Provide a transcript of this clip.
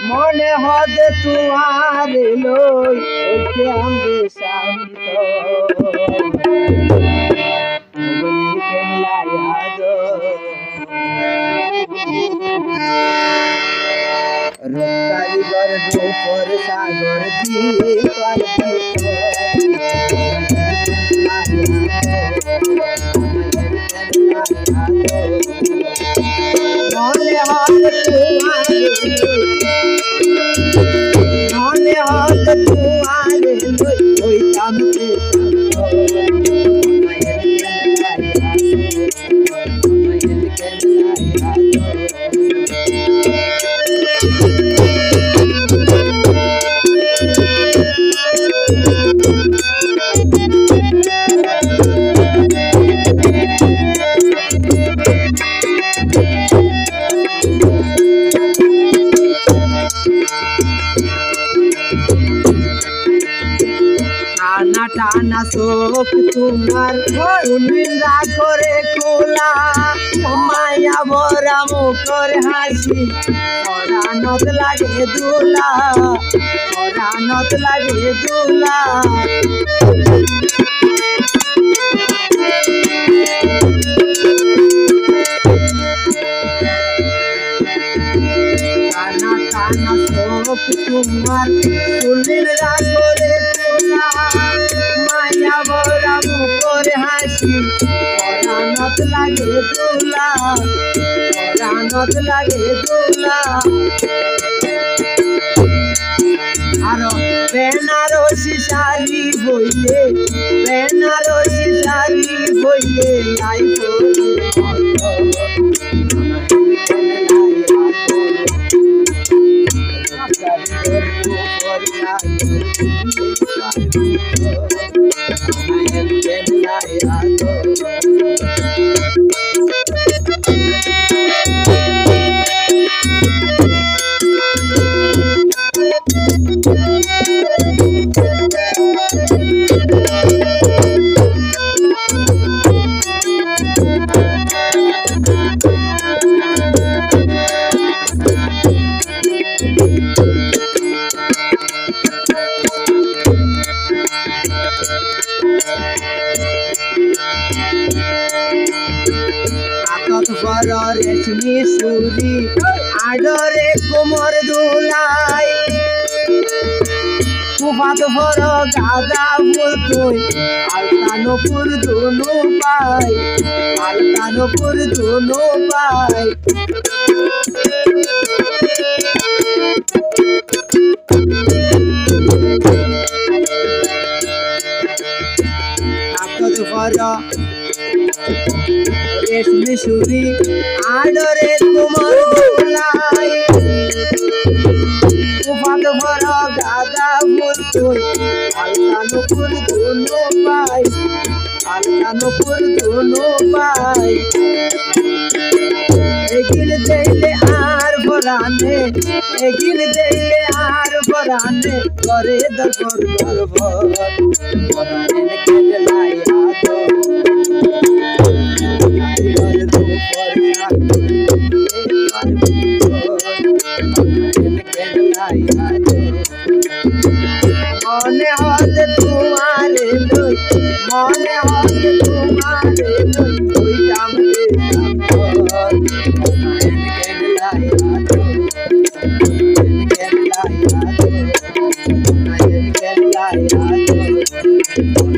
মনে হদে তুয়ার লই ওইতে আমরে শান্ত বলি কেমলায়া দো রক্তারি গর দুপর সাগর দিয়ে পার মনে হদে তুয়ার লই ওইতে আমরে টানা টানা চোখ তোমার নিন্দা করে খোলা মায়া ভরা মুখর হাসি পরানত লাগে দুলা পরানত লাগে দুলা টানা টানা চোখ তোমার নিন্দা করে খোলা মায়া ভরা মুখর হাসি পরানত লাগে দুলা পরানত লাগে দুলা আর বেনারসি শাড়ি বইলে বেনারসি শাড়ি বইলে লাই রেশমি সুরি আডরে কোমর দুলাই কুফাত ভর গাদা ফুল তুই আলতানপুর দুনু পাই আলতানপুর দুনু পাই রেশমি সুরি আডরে তোমার দোলাই কুফাত ভর গাদা ফুল তুই আলতানপুর দুনু পাই আলতানপুর দুনু পাই এগিল দেইলে আর ভরানে এগিল দেইলে আর ভরানে করে দরবার দরবার ভরানে কেলাই আদো মনে হদে তোমার লই মনে হদে তোমার লই ওইটা আমরে কেমলায়া দো